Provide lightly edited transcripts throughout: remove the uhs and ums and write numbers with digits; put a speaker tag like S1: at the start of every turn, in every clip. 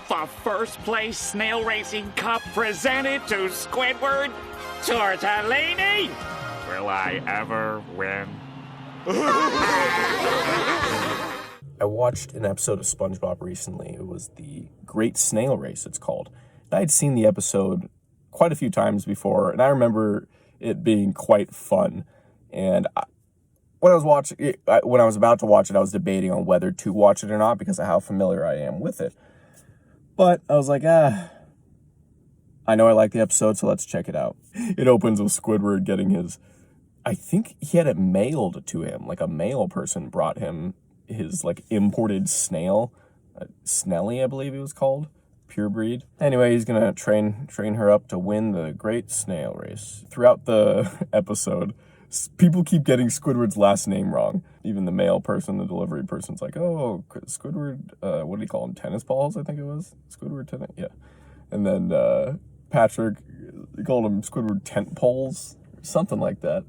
S1: The first place snail racing cup presented to Squidward. Tortellini! Will I ever win?
S2: I watched an episode of SpongeBob recently. It was the Great Snail Race, it's called. I had seen the episode quite a few times before, and I remember it being quite fun. And when I was about to watch it, I was debating on whether to watch it or not because of how familiar I am with it. But I was like, I know I like the episode, so let's check it out. It opens with Squidward getting his, I think he had it mailed to him. Like a mail person brought him his like imported snail, Snelly, I believe it was called, pure breed. Anyway, he's gonna train her up to win the Great Snail Race. Throughout the episode, people keep getting Squidward's last name wrong. Even the mail person, the delivery person's like, oh, Squidward, what did he call him? Tennis balls, I think it was? Squidward tennis, yeah. And then Patrick, he called him Squidward tent poles, something like that.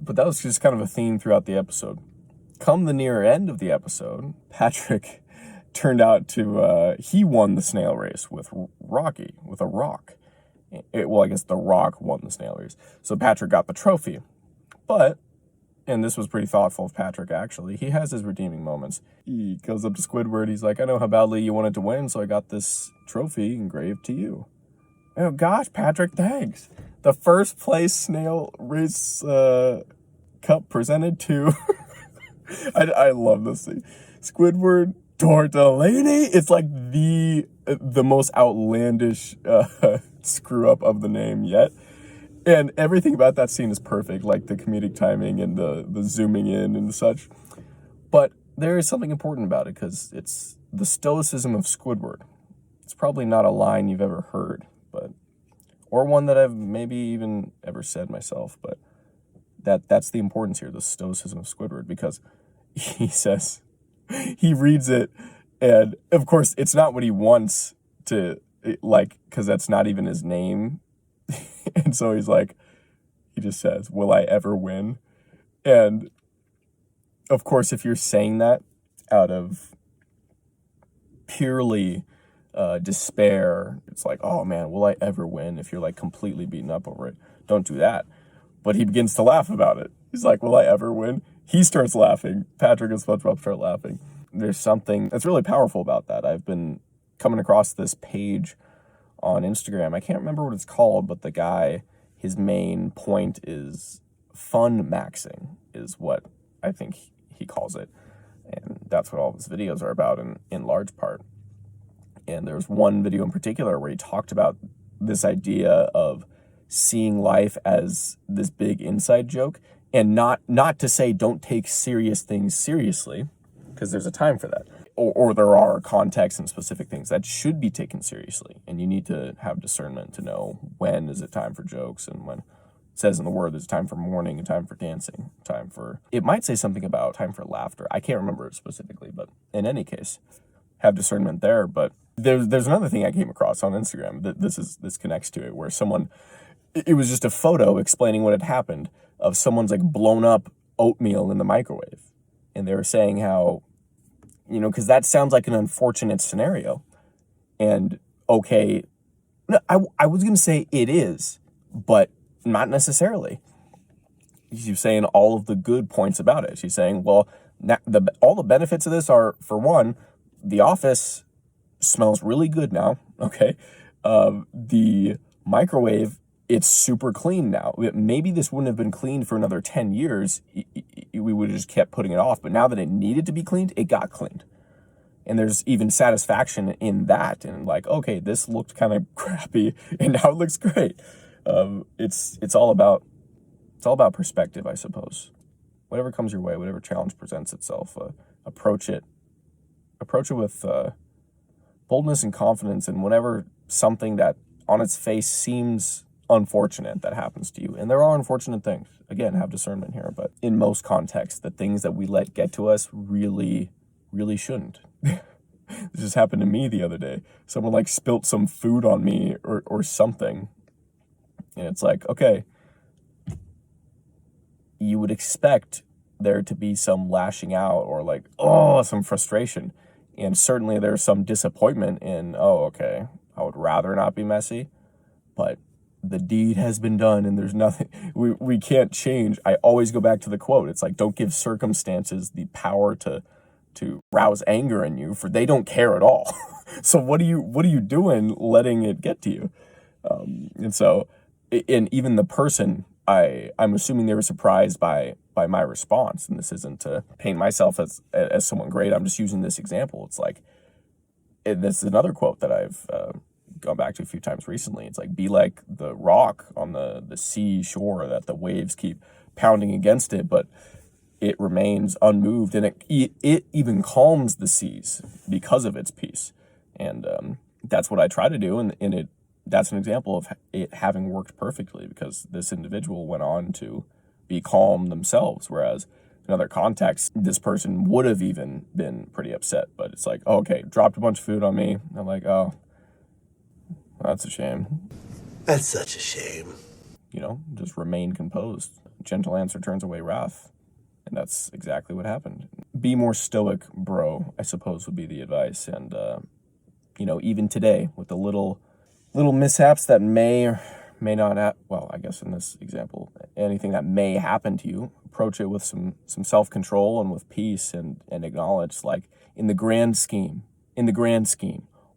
S2: But that was just kind of a theme throughout the episode. Come the near end of the episode, Patrick turned out to, he won the snail race with Rocky, with a rock. Well, I guess the Rock won the snail race. So Patrick got the trophy. But, and this was pretty thoughtful of Patrick, actually, he has his redeeming moments. He goes up to Squidward, he's like, I know how badly you wanted to win, so I got this trophy engraved to you. Oh gosh, Patrick, thanks. The first place snail race cup presented to... I love this thing. Squidward Tortellini. It's like the most outlandish screw up of the name yet. And everything about that scene is perfect, like the comedic timing and the zooming in and such. But there is something important about it because it's the stoicism of Squidward. It's probably not a line you've ever heard, or one that I've maybe even ever said myself, but that's the importance here, the stoicism of Squidward, because he says, he reads it, and of course it's not what he wants to, like, because that's not even his name. And so he's like, he just says, will I ever win? And of course, if you're saying that out of purely despair, it's like, oh man, will I ever win? If you're like completely beaten up over it, don't do that. But he begins to laugh about it. He's like, will I ever win? He starts laughing. Patrick and SpongeBob start laughing. There's something that's really powerful about that. I've been coming across this page on Instagram. I can't remember what it's called, but the guy, his main point is fun maxing, is what I think he calls it. And that's what all of his videos are about in large part. And there's one video in particular where he talked about this idea of seeing life as this big inside joke, and not to say don't take serious things seriously, because there's a time for that. Or there are contexts and specific things that should be taken seriously, and you need to have discernment to know when is it time for jokes, and when it says in the word there's time for mourning and time for dancing, it might say something about time for laughter. I can't remember it specifically, but in any case, have discernment there. But there's another thing I came across on Instagram that this connects to it, where it was just a photo explaining what had happened of someone's like blown up oatmeal in the microwave. And they were saying how, because that sounds like an unfortunate scenario. And okay, no, I was going to say it is, but not necessarily. She's saying all of the good points about it. She's saying, well, all the benefits of this are, for one, the office smells really good now, okay? The microwave, it's super clean now. Maybe this wouldn't have been cleaned for another 10 years. We would have just kept putting it off. But now that it needed to be cleaned, it got cleaned. And there's even satisfaction in that. And like, okay, this looked kind of crappy, and now it looks great. It's all about perspective, I suppose. Whatever comes your way, whatever challenge presents itself, approach it with boldness and confidence. And whenever something that on its face seems unfortunate that happens to you, and there are unfortunate things, again, have discernment here, but in most contexts, the things that we let get to us really shouldn't. This just happened to me the other day. Someone like spilt some food on me or something, and it's like, okay, you would expect there to be some lashing out or like, some frustration. And certainly there's some disappointment in, oh, okay, I would rather not be messy, but the deed has been done and there's nothing, we can't change. I always go back to the quote. It's like, don't give circumstances the power to rouse anger in you, for they don't care at all. So what are you doing letting it get to you? And so, and even the person, I'm assuming they were surprised by my response. And this isn't to paint myself as someone great. I'm just using this example. It's like, this is another quote that I've gone back to a few times recently. It's like, be like the rock on the sea shore that the waves keep pounding against it, but it remains unmoved, and it even calms the seas because of its peace. And that's what I try to do, and that's an example of it having worked perfectly, because this individual went on to be calm themselves, whereas in other contexts, this person would have even been pretty upset. But it's like, oh, okay, dropped a bunch of food on me. I'm like, oh, that's a shame.
S3: That's such a shame.
S2: Just remain composed. Gentle answer turns away wrath. And that's exactly what happened. Be more stoic, bro, I suppose would be the advice. And, even today, with the little mishaps that may or may not well, I guess in this example, anything that may happen to you, approach it with some self-control and with peace, and acknowledge, like, in the grand scheme,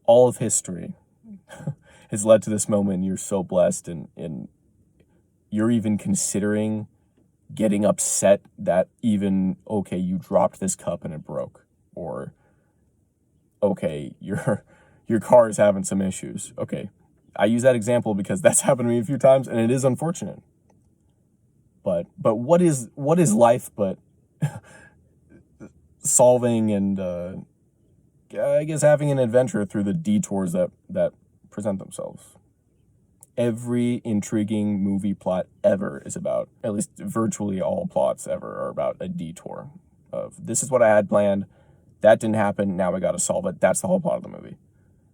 S2: all of history has led to this moment. You're so blessed, and you're even considering getting upset that even, okay, you dropped this cup and it broke, or okay, your car is having some issues. Okay, I use that example because that's happened to me a few times, and it is unfortunate. But what is life but solving and I guess having an adventure through the detours that present themselves. Every intriguing movie plot ever is about, at least virtually all plots ever are about a detour of, this is what I had planned, that didn't happen, now I got to solve it. That's the whole plot of the movie.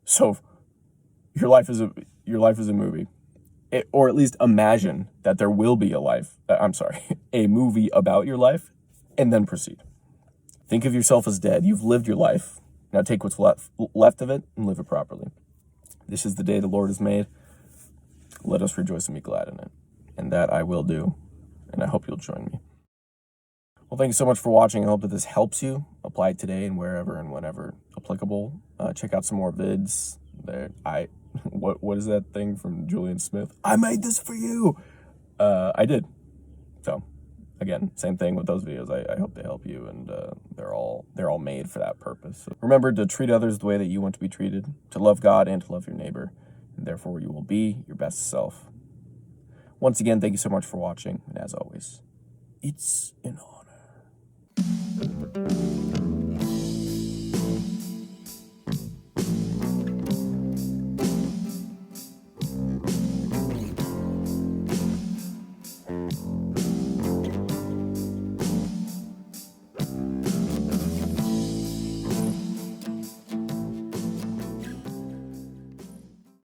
S2: So your life is a movie. Or at least imagine that there will be a movie about your life, and then proceed. Think of yourself as dead. You've lived your life. Now take what's left of it and live it properly. This is the day the Lord has made. Let us rejoice and be glad in it. And that I will do. And I hope you'll join me. Well, thank you so much for watching. I hope that this helps you. Apply it today and wherever and whenever applicable. Check out some more vids. What is that thing from Julian Smith? I made this for you. I did. So again, same thing with those videos. I hope they help you, and they're all made for that purpose. So remember to treat others the way that you want to be treated, to love God and to love your neighbor, and therefore you will be your best self. Once again, thank you so much for watching, and as always, it's